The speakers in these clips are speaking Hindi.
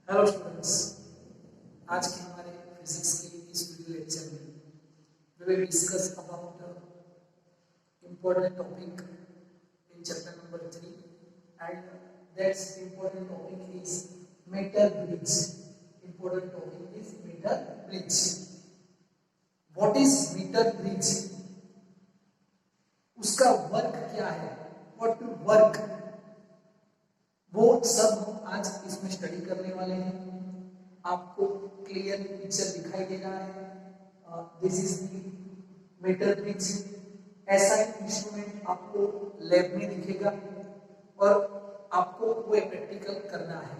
हेलो स्टूडेंट्स, आज के हमारे फिजिक्स के इस वीडियो लेक्चर में we will discuss about important topic in chapter number 3 and that's important topic is meter bridge. Important topic is meter bridge. What is meter bridge? उसका वर्क क्या है? What to work? वो सब हम आज इसमें स्टडी करने वाले हैं। आपको क्लियर पिक्चर दिखाई दे रहा है। This is the metre bridge. ऐसा इंस्ट्रूमेंट आपको लैब में दिखेगा और आपको वो प्रैक्टिकल करना है।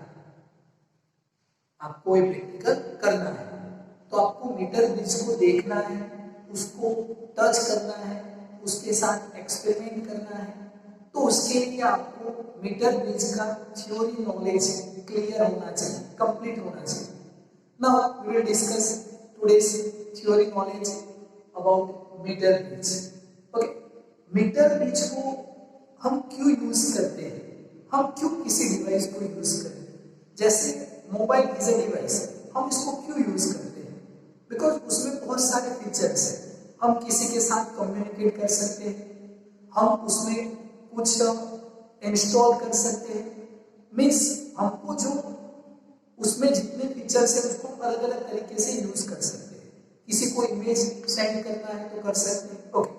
तो आपको मीटर ब्रिज को देखना है, उसको टच करना है, उसके साथ एक्सपेरिमेंट करना है। तो उसके लिए आपको मीटर ब्रिज का थ्योरी नॉलेज क्लियर होना चाहिए, कंप्लीट होना चाहिए। Now we will discuss today's theory knowledge about metre bridge. Okay, metre bridge को हम क्यों यूज करते हैं? हम क्यों किसी डिवाइस को यूज करते हैं? जैसे मोबाइल इज अ डिवाइस, हम इसको क्यों यूज करते हैं? बिकॉज उसमें बहुत सारे फीचर्स हैं। हम किसी के साथ कम्युनिकेट कर सकते हैं, हम उसमें कुछ इंस्टॉल कर सकते हैं। मीन्स हमको जो उसमें जितने फीचर्स है उसको अलग अलग तरीके से यूज कर सकते हैं। किसी को इमेज सेंड करना है तो कर सकते हैं। ओके,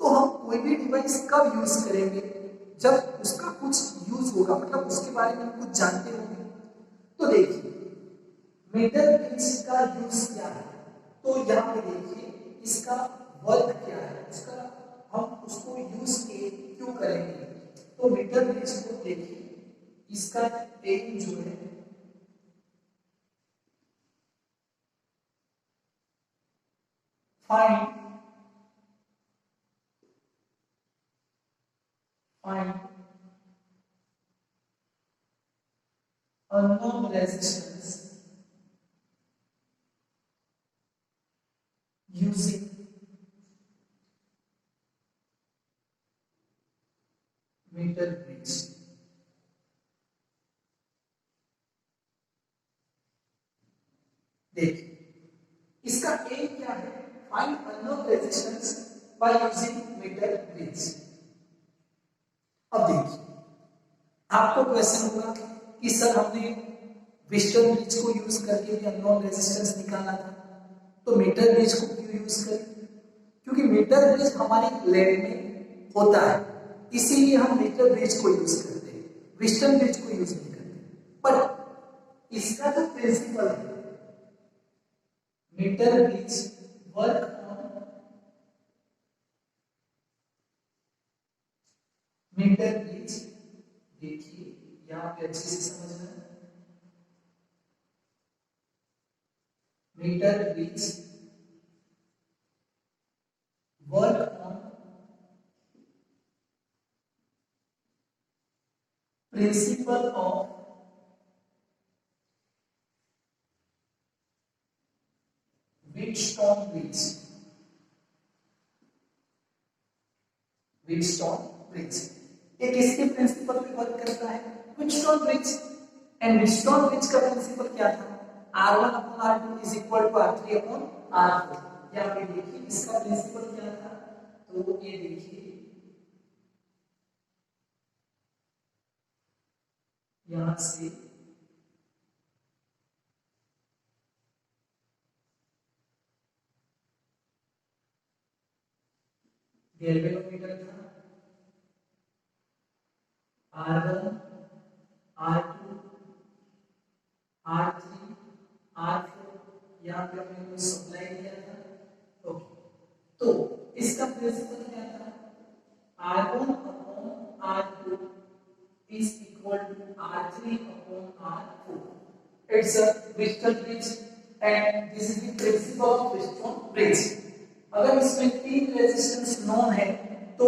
तो हम कोई भी डिवाइस कब यूज करेंगे? जब उसका कुछ यूज होगा, मतलब उसके बारे में हम कुछ जानते होंगे। तो देखिए मीटर ब्रिज का यूज क्या है, तो यहाँ पे देखिए इसका वर्क क्या है, इसका हम उसको यूज क्यों करेंगे। तो मीटर ब्रिज को देखिए, इसका एम जो है find unknown resistance using meter bridge। देखिए इसका एम क्या है? Find unknown resistance by using metre bridge. अब देखिए आपको क्वेश्चन होगा कि सर हमने व्हिटस्टोन ब्रिज को यूज करके भी अननोन रेजिस्टेंस निकाला था, तो मीटर ब्रिज को क्यों यूज करें? क्योंकि मीटर ब्रिज हमारे लैब में होता है, इसीलिए हम मीटर ब्रिज को यूज करते हैं, व्हिटस्टोन ब्रिज को यूज नहीं करते। पर इसका जो प्रिंसिपल है, metre bridge work on metre bridge, देखिए यहां पे अच्छे से समझना है। Metre bridge work on principle of Wheatstone bridge. ये किसके प्रिंसिपल पे वर्क करता है? Wheatstone bridge. And Wheatstone bridge का प्रिंसिपल क्या था? R1 upon R2 is equal to R3 upon R4। यहाँ पे देखिए इसका प्रिंसिपल क्या था, तो ये देखिए यहां से गैल्वेनोमीटर था, R1 R2 R3 R4, यहाँ पे हमने कुछ सप्लाई किया था। ओके, तो इसका प्रिंसिपल क्या था? R1 upon R2 is equal to R3 upon R4। It's a Wheatstone bridge and this is the principle of Wheatstone bridge। अगर इसमें तीन रेजिस्टेंस नोन है तो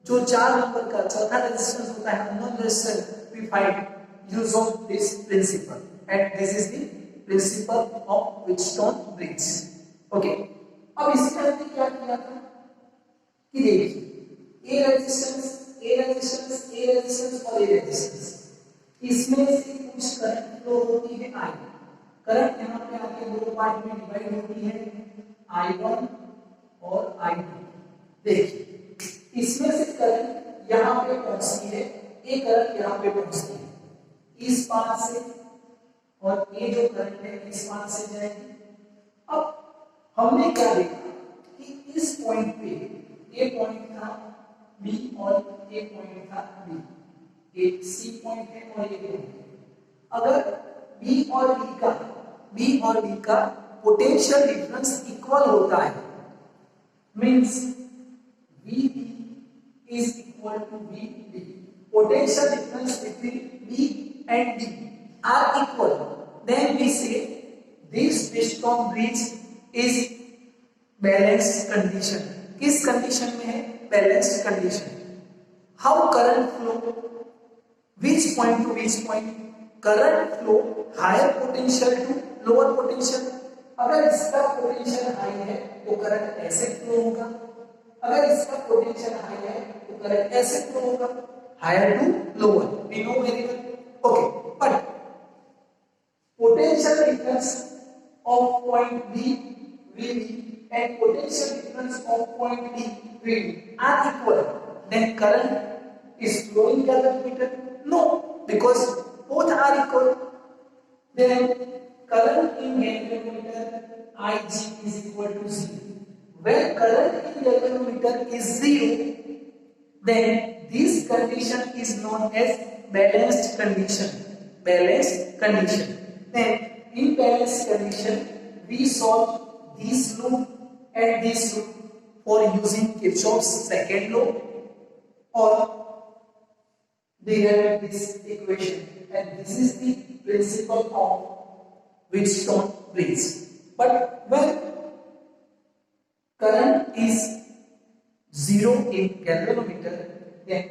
जो 4 नंबर का चौथा रेजिस्टेंस होता है unknown resistance, we find use of this principle and this is the principle of Wheatstone bridge। Okay, अब इसके अंदर क्या किया था कि देखिए ए रेजिस्टेंस और ए रेजिस्टेंस, इसमें से कुछ करंट फ्लो होती है आई, करंट यहाँ पे आके दो पार्ट में डिवाइड होती है, I1 और I2। देखिए इसमें से करंट यहाँ पे पहुंचती है, ये करंट यहाँ पे पहुंचती है इस पार से, और ये जो करंट है इस पार से जाएगी। अब हमने क्या देखा कि इस पॉइंट पे, ये पॉइंट था B और ये पॉइंट था B, एक C पॉइंट है और ये पॉइंट है। अगर B और D का पोटेंशियल डिफरेंस इक्वल होता है, means VB is equal to VD, potential difference between B and D are equal, then we say this piston bridge is balanced condition। किस कंडीशन में है? Balanced condition. How current flow, which point to which point? Current flow higher potential to lower potential. अगर इसका पोटेंशियल हाई है तो करंट ऐसे फ्लो होगा, अगर इसका पोटेंशियल हाई है तो करंट ऐसे फ्लो होगा, higher to lower, we know very well. Okay, but potential difference of point B VB and potential difference of point D VD are equal, then current is flowing galvanometer? No, because both are equal. Then current in galvanometer Ig is equal to 0. When current in galvanometer is 0, then this condition is known as balanced condition. Balanced condition. Then in balanced condition we solve this loop and this loop for using Kirchhoff's second law, or derive this equation, and this is the principle of Wheatstone bridge. But when current is 0 in galvanometer, then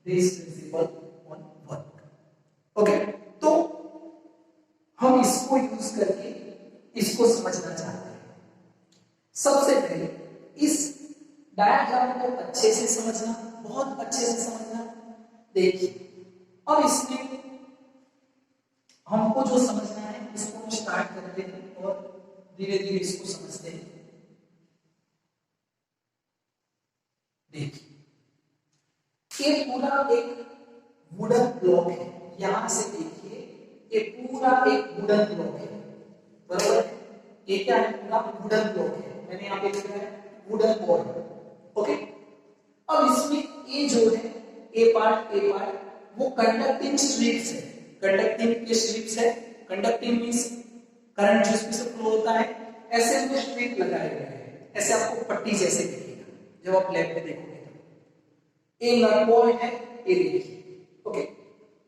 this principle won't work. Okay, तो हम इसको यूज करके इसको समझना चाहते हैं। सबसे पहले इस डायग्राम को अच्छे से समझना, बहुत अच्छे से समझना। देखिए अब इसमें हमको जो समझना है इसको हम स्टार्ट करते हैं और धीरे धीरे इसको समझते हैं। देखिए ये पूरा एक वुडन ब्लॉक है, यहां से देखिए ये पूरा एक वुडन ब्लॉक है, बराबर है। ये क्या है? पूरा वुडन ब्लॉक है, मैंने यहाँ पे लिखा है वुडन बोर्ड। ओके, अब इसमें ये जो है ए पार्ट वो कंडक्टिंग स्ट्रिप्स है, कंडक्टिंग के स्ट्रिप्स है। कंडक्टिंग मींस करंट जो इसमें से फ्लो होता है, ऐसे इसमें स्ट्रिप लगाए गए हैं, ऐसे आपको पट्टी जैसे दिखेगा जब आप लैब में देखोगे तो। ए नट पॉइंट है, ये देखिए। ओके,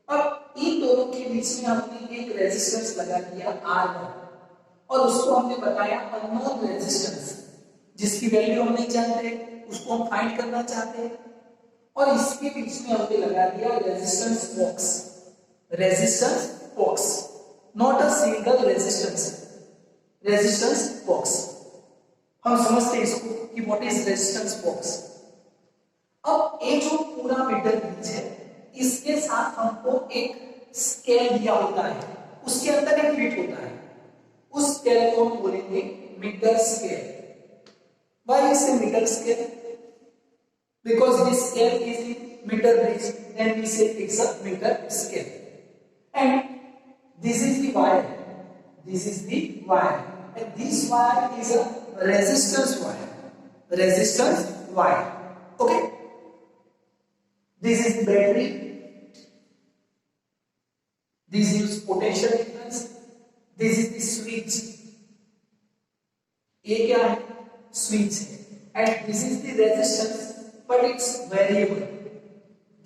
अब इन दोनों के बीच में हमने एक रेजिस्टेंस लगा दिया R1 और उसको हमने बताया अननोन रेजिस्टेंस, जिसकी वैल्यू हम नहीं जानते, उसको हम फाइंड करना चाहते हैं। और इसके बीच में हमने लगा दिया resistance box, resistance box, not a single resistance, resistance box. हम समझते हैं इसको कि व्हाट इज रेजिस्टेंस बॉक्स। अब ये जो पूरा मीटर ब्रिज है, इसके साथ हमको एक स्केल दिया होता है, उसके अंदर एक फिट होता है, उस स्केल को हम बोलेंगे metre scale. Why is a metre scale? Because this scale is in meter bridge, then we say it's a meter scale. And this is the wire, this is the wire, and this wire is a resistance wire, resistance wire. Okay, this is the battery, this is potential difference, this is the switch. ये क्या है? Switch है, and this is the resistance, but it's variable.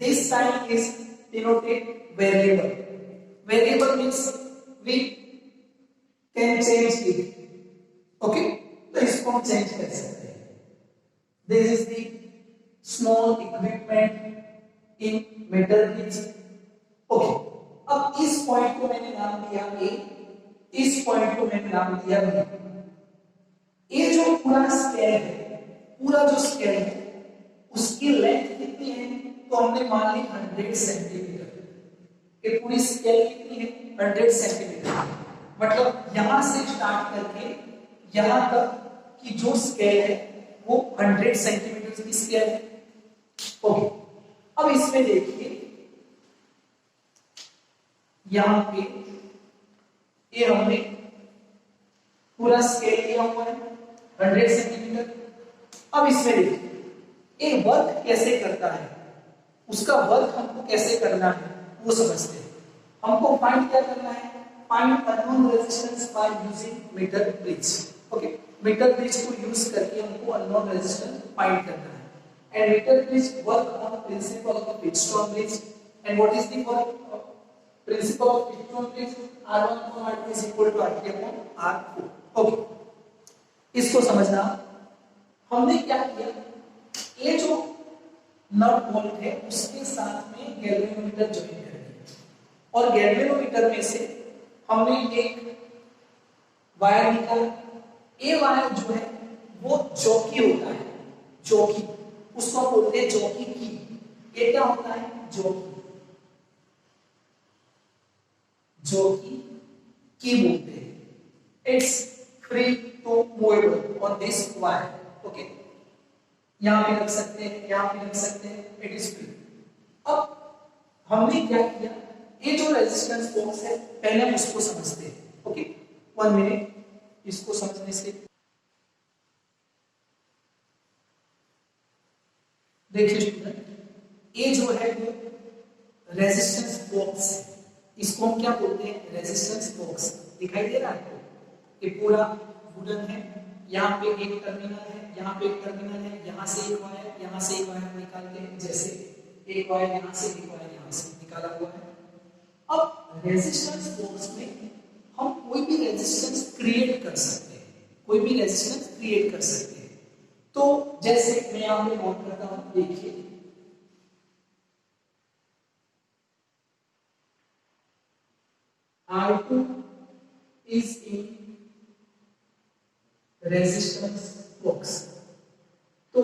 This sign is denoted variable. Variable means we can change it. Okay, तो इसको हम चेंज कर सकते हैं। This is the small equipment in meter bridge. Okay, अब इस पॉइंट को मैंने नाम दिया A, इस पॉइंट को मैंने नाम दिया B। ये जो पूरा स्केल है, पूरा जो स्केल है उसकी लेंथ कितनी है? तो हमने मान ली 100 सेंटीमीटर। ये पूरी स्केल कितनी है 100 सेंटीमीटर, मतलब यहां से स्टार्ट करके यहां तक की जो स्केल है वो 100 सेंटीमीटर की स्केल है। ओके, अब इसमें देखिए यहां पे ये हमने पूरा स्केल लिया हुआ है 100 सेंटीमीटर। अब इसमें देखिए ये वर्क कैसे करता है, उसका वर्क हमको कैसे करना है वो समझते हैं। हमको फाइंड क्या करना है, find unknown resistance by using metre bridge. Okay, metre bridge को यूज करके हमको अननोन रेजिस्टेंस फाइंड करना है। And metre bridge work on principle of Wheatstone bridge. And what is the work principle of Wheatstone bridge, R1 upon R2 is equal to RT upon R4। Okay, इसको समझना। हमने क्या किया, ये जो नट बोल्ट है उसके साथ में गैल्वेनोमीटर ज्वाइन कर दिया और गैल्वेनोमीटर में से हमने एक वायर निकाला। ये वायर जो है वो जॉकी होता है, जॉकी, उसको हम बोलते हैं जॉकी की। ये क्या होता है, जॉकी, जॉकी की बोलते हैं। It's free to movable on this wire. Okay, यहां पे रख सकते हैं, यहां पे रख सकते हैं, इट इज फ्री। अब हमने क्या किया, ये जो रेजिस्टेंस बॉक्स है पहले हम उसको समझते हैं। ओके, 1 मिनट, इसको समझने से देखिए स्टूडेंट, ये जो है वो रेजिस्टेंस बॉक्स है, इसको हम क्या बोलते हैं, रेजिस्टेंस बॉक्स। दिखाई दे रहा है आपको, ये पूरा वुडन है, यहाँ पे एक टर्मिनल है, यहाँ पे एक टर्मिनल है, यहाँ से एक वायर, यहाँ से एक वायर निकालते हैं, जैसे एक वायर यहाँ से, एक वायर यहाँ से निकाला हुआ है। अब रेजिस्टेंस बॉक्स में हम कोई भी रेजिस्टेंस क्रिएट कर सकते हैं, कोई भी रेजिस्टेंस क्रिएट कर सकते हैं। तो जैसे मैं यहाँ पे नोट करता हूं, देखिए R2 is in resistance box। तो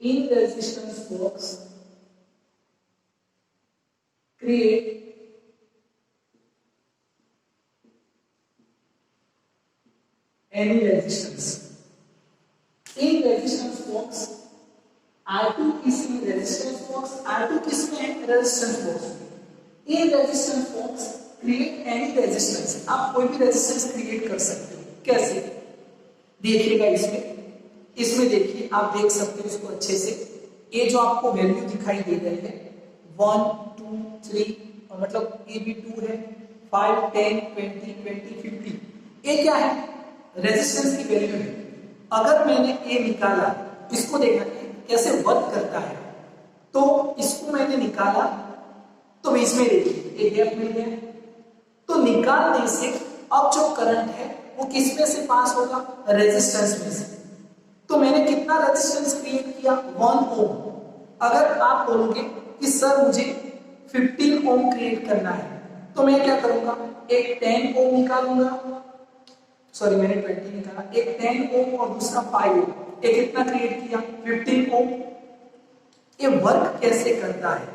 in resistance box create any resistance। in resistance box R2 is in resistance box, R2 किस में है, resistance box। in resistance box create any resistance, आप कोई भी रेजिस्टेंस क्रिएट कर सकते हो। कैसे, देखिएगा इसमें देखिए, आप देख सकते हो इसको अच्छे से। ये जो आपको वैल्यू दिखाई दे रही है 1 2 3, मतलब ये भी 2 है, 5 10 20 20 50, ये क्या है, रेजिस्टेंस की वैल्यू है। अगर मैंने ये निकाला, इसको देखना कैसे वर्क करता है। तो इसको मैंने निकाला तो बीच में देखिए एक गैप मिल गया, तो निकालने से अब जो करंट है वो किस में से पास होगा, रेजिस्टेंस में से। तो मैंने कितना रेजिस्टेंस क्रिएट किया, 1 ओम। अगर आप बोलोगे कि सर मुझे 15 ओम क्रिएट करना है, तो मैं क्या करूंगा, एक 10 ओम निकालूंगा, सॉरी मैंने 20 निकाला, एक 10 ओम और दूसरा 5 ओम, ये कितना क्रिएट किया, 15 ओम। ये वर्क कैसे करता है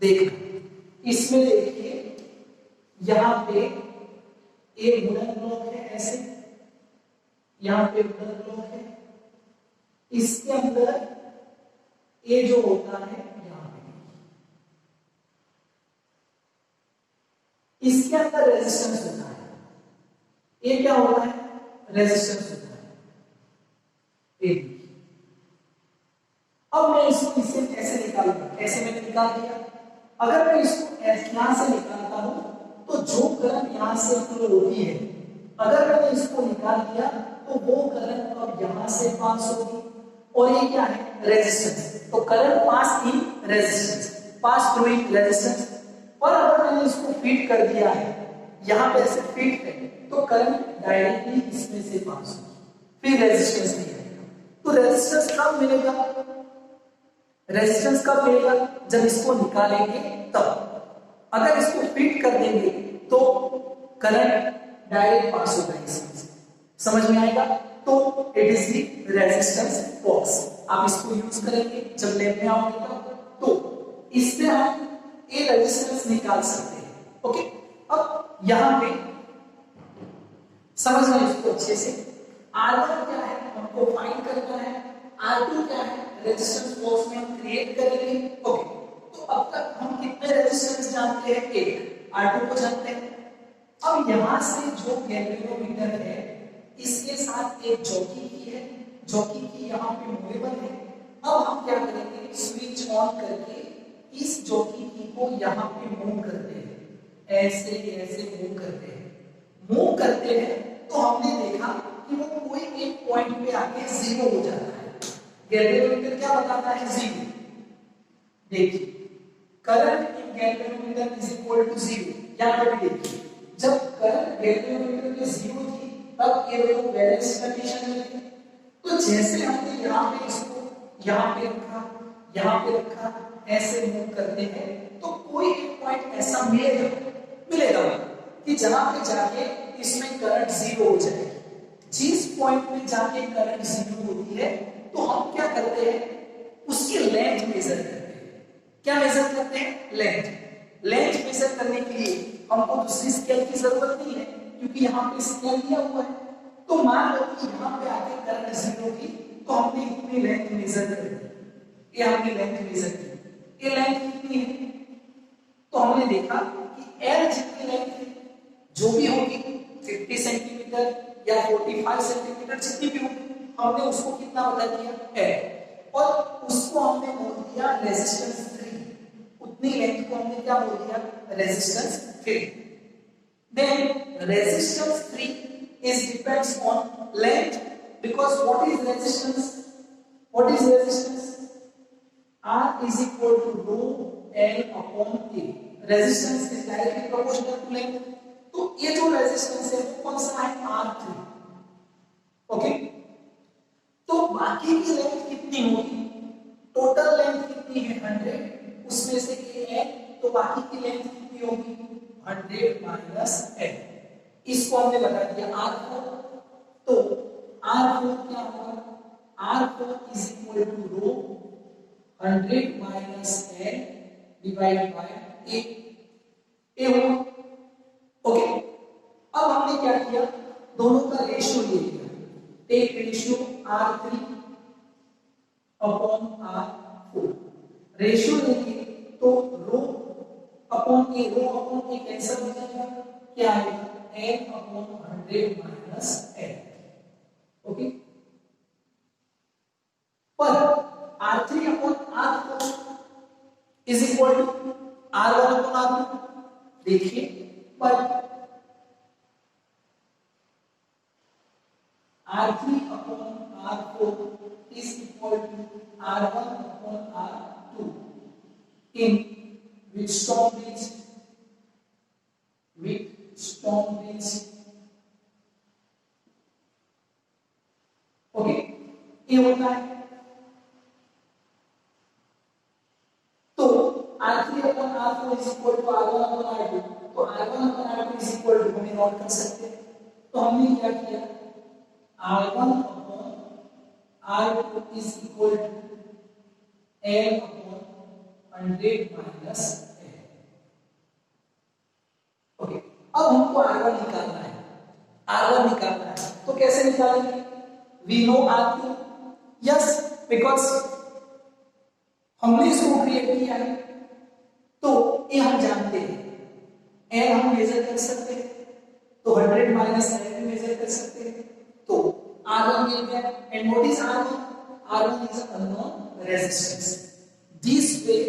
देखना, इसमें देखिए यहां पे एक वुडन ब्लॉक है ऐसे, यहां पे वुडन ब्लॉक है, इसके अंदर ये जो होता है यहां पे, इसके अंदर रेजिस्टेंस होता है, ये क्या होता है, रेजिस्टेंस होता है। ये अब मैं इसको इसे ऐसे निकालूंगा, ऐसे मैंने निकाल दिया। अगर मैं इसको यहां से निकालता हूं तो जो करंट यहां से फ्लो होती है, अगर मैंने इसको निकाल दिया तो वो करंट अब यहां से पास होगी, और ये क्या है, रेजिस्टेंस। तो current pass in resistance, pass through in resistance. और अगर मैंने इसको फीड कर दिया है, यहां पे ऐसे फीड है, तो करंट डायरेक्टली इसमें से पास होगी, फिर रेजिस्टेंस नहीं आएगा। तो रेजिस्टेंस कब मिलेगा, रेजिस्टेंस कब मिलेगा, जब इसको निकालेंगे तब। अगर इसको फीड कर देंगे तो करंट डायरेक्ट पास होगा इसमें से, समझ में आएगा। तो it is the resistance box, आप इसको यूज करेंगे जब लैब में आओगे तो इससे हम ए रेजिस्टेंस निकाल सकते हैं। ओके, अब यहां पे समझना इसको अच्छे से। R1 क्या है हमको फाइंड करना है, R2 क्या है रेजिस्टेंस बॉक्स में हम क्रिएट करेंगे। ओके, तो अब तक हम कितने रेजिस्टेंस जानते हैं, एक, R2 को जानते हैं। अब यहां से जो गैल्वेनोमीटर है इसके साथ एक जॉकी की है, जॉकी की यहाँ पे मूवेबल है। अब हम क्या करेंगे, स्विच ऑन करके इस जॉकी की को यहाँ पे मूव करते हैं, ऐसे ऐसे मूव करते हैं। मूव करते हैं तो हमने देखा कि वो कोई एक पॉइंट पे आके जीरो हो जाता है। गैल्वेनोमीटर क्या बताता है, जीरो। देखिए current in galvanometer is equal to zero. यहाँ पे देखिए जब करंट गैल्वेनोमीटर में जीरो थी तब ये दोनों बैलेंस कंडीशन में थे। तो जैसे हमने यहाँ पे इसको यहाँ पे रखा, यहाँ पे रखा, ऐसे मूव करते हैं तो कोई एक पॉइंट ऐसा मिलेगा कि जहां पे जाके इसमें करंट जीरो हो जाएगी। जिस पॉइंट पे जाके करंट जीरो होती है तो हम क्या करते हैं, उसकी लेंथ मेजर करते हैं। क्या मेजर करते हैं, लेंथ। लेंथ मेजर करने के लिए हमको दूसरी स्केल की जरूरत नहीं है क्योंकि यहाँ पे स्केल दिया हुआ है। तो मान लो कि यहाँ पे आके करंट जीरो की तो हमने इतनी लेंथ मेजर कर दी, ये हमने लेंथ मेजर की। ये लेंथ कितनी है, तो हमने देखा कि एल जितनी लेंथ जो भी होगी 50 सेंटीमीटर या 45 सेंटीमीटर जितनी भी होगी, हमने उसको कितना बता दिया, एल, और उसको हमने बोल दिया रेजिस्टेंस 3। उतनी लेंथ को हमने क्या बोल दिया, resistance 3। Then resistance 3 is depends on length, because what is resistance, R is equal to rho L upon A. resistance is directly proportional to length. तो ये जो रेजिस्टेंस है वो कौन सा है, R3। ओके, तो बाकी की लेंथ कितनी होगी, टोटल लेंथ कितनी है 100, उसमें से ये है तो बाकी की लेंथ कितनी होगी 100 माइनस L। इसको हमने बता दिया R4। तो R4 क्या होगा, R4 is equal to rho 100 minus L divide by A होगा। ओके, अब हमने क्या किया, दोनों का रेशियो ले लिया। Take ratio R3 upon R4, ratio लेंगे तो रो अपॉन ए कैंसिल हो जाएगा, क्या आएगा N upon 100 minus N। Okay, पर R3 upon R4 is equal to R1 upon R2। देखिए पर R3 upon R4 is equal to R1 upon R2 in Wheatstone bridge, okay, ये होता है। तो R3 upon R4 is equal to R1 upon R2, तो R1 upon R2 is equal to हमें नोट कर सकते हैं। तो हमने क्या किया, R1 upon R2 is equal to L upon 100 minus L। Okay, अब हमको R1 निकालना है, R1 निकालना है तो कैसे निकालेंगे, we know R2, yes, because हमने इसको क्रिएट किया है तो ये हम जानते हैं, L हम मेजर कर सकते हैं तो 100 माइनस L भी मेजर कर सकते हैं। तो R1 मिल गया। And what is R1? R1 is unknown resistance. This way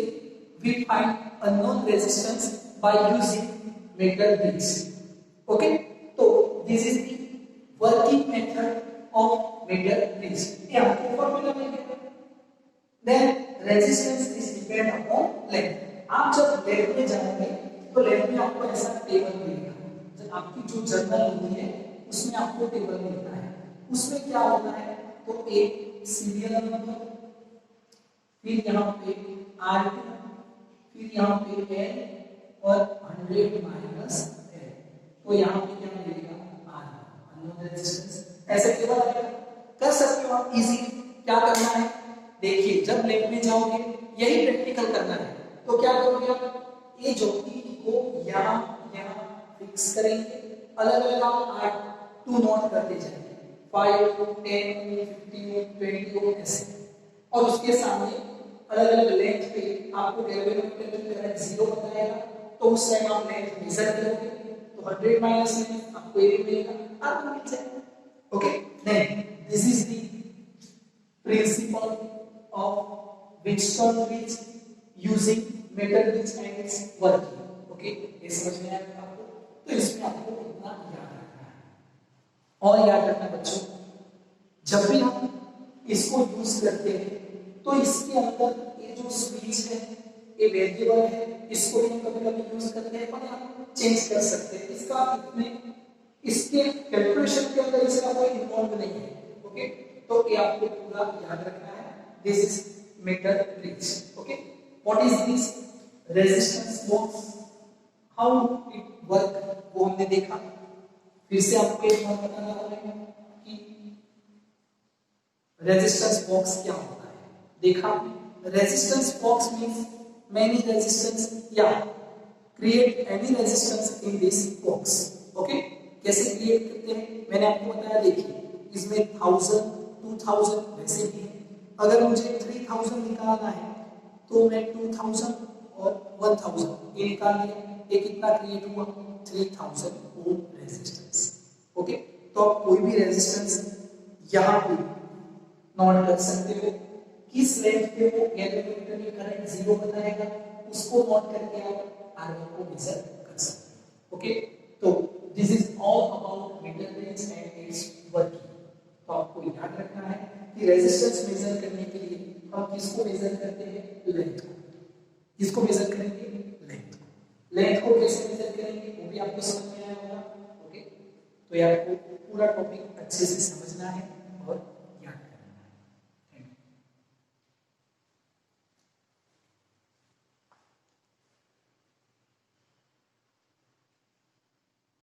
we find unknown resistance by using metal bridge। okay, so this is the working method of metal bridge। ये आपको फॉर्मूला मिल गया। then resistance is depend upon length। आप जब लैब में जाएंगे तो लैब में आपको ऐसा टेबल मिलेगा, जब आपकी जो जर्नल होती है उसमें आपको टेबल मिलता है। उसमें क्या होता है, तो एक सीरियल नंबर, फिर यहाँ पे R2, फिर यहाँ पे L और 100 माइनस L। तो यहाँ पे क्या मिलेगा, R अननोन रेजिस्टेंस। ऐसे टेबल आएगा, कर सकते हो आप इजी। क्या करना है, देखिए जब लैब में जाओगे यही प्रैक्टिकल करना है। तो क्या करोगे आप, ये ज्योति को यहाँ यहाँ फिक्स करेंगे, अलग अलग आप 8 2 नोट करते जाएंगे, 5 10 15 20 ऐसे, और उसके सामने अलग अलग लेंथ पे आपको गैल्वेनोमीटर की करंट 0 बताएगा, तो उस टाइम आप लेंथ मेजर करोगे, तो 100 माइनस में आपको 1 मिलेगा, आपको मिल जाएगा। Okay, then this is the principle of Wheatstone bridge using metal bridge and it's working. Okay, ये समझ में आया आपको? तो इसमें आपको इतना याद रखना है, और याद रखना बच्चों, जब भी हम इसको यूज करते हैं तो इसके अंदर ये जो स्विच है ये वेरिएबल है, इसको भी हम कभी-कभी यूज करते हैं, पर हम चेंज कर सकते हैं, इसका इसमें इसके कैलकुलेशन के अंदर इसका कोई इन्वॉल्व नहीं है। ओके, तो ये आपको पूरा याद रखना है। This is metal bridge. Okay, what is this resistance box, how it work, वो हमने देखा। फिर से आपको एक बात बताना होगा कि रेजिस्टेंस बॉक्स क्या होता है। देखा, resistance box means many resistance या create any resistance in this box। Okay, कैसे क्रिएट करते हैं मैंने आपको बताया। देखिए, इसमें 1000 2000 वैसे भी है, अगर मुझे 3000 निकालना है तो मैं 2000 और 1000 ये निकाल लिया, ये कितना क्रिएट हुआ, 3000 ओम रेजिस्टेंस। ओके, तो आप कोई भी रेजिस्टेंस यहां पे नोट कर सकते हो, किस लेंथ पे वो गैल्वेनोमीटर में करंट 0 बताएगा, उसको नोट करके आप R1 को मेजर कर सकते हैं। ओके, तो this is all about metal bridge and it's working. तो आपको याद रखना है कि रेजिस्टेंस मेजर करने के लिए हम किसको मेजर करते हैं, लेंथ को। किसको मेजर करेंगे, लेंथ को। लेंथ को कैसे मेजर करेंगे वो भी आपको समझ में आया होगा। ओके, तो ये आपको पूरा टॉपिक अच्छे से समझना है और